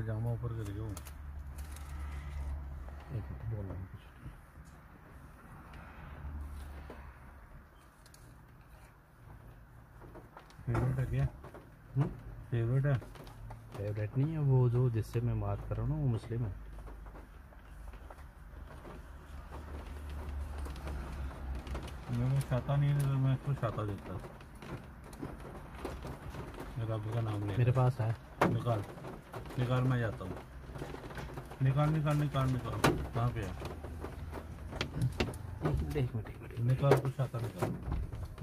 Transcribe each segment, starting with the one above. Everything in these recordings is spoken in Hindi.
पजामा ऊपर कर दो। एक मिनट बोल रहा हूँ कुछ। फेवरेट है क्या? फेवरेट है? फेवरेट नहीं है, वो जो जिससे मैं बात कर रहा हूँ ना वो मुस्लिम है। मैं छाता नहीं है तो मैं इसको छाता देता। रब का नाम ले। मेरे पास है। निकाल निकाल, मैं जाता हूँ। निकाल निकाल निकाल निकाल। कहाँ पे है? एक मिनट निकाल, कुछ आता निकाल।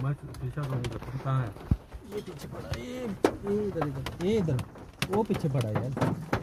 मैं पीछा करूँगा। कहाँ है? ये पीछे पड़ा, ये इधर इधर, ये इधर, वो पीछे पड़ा यार।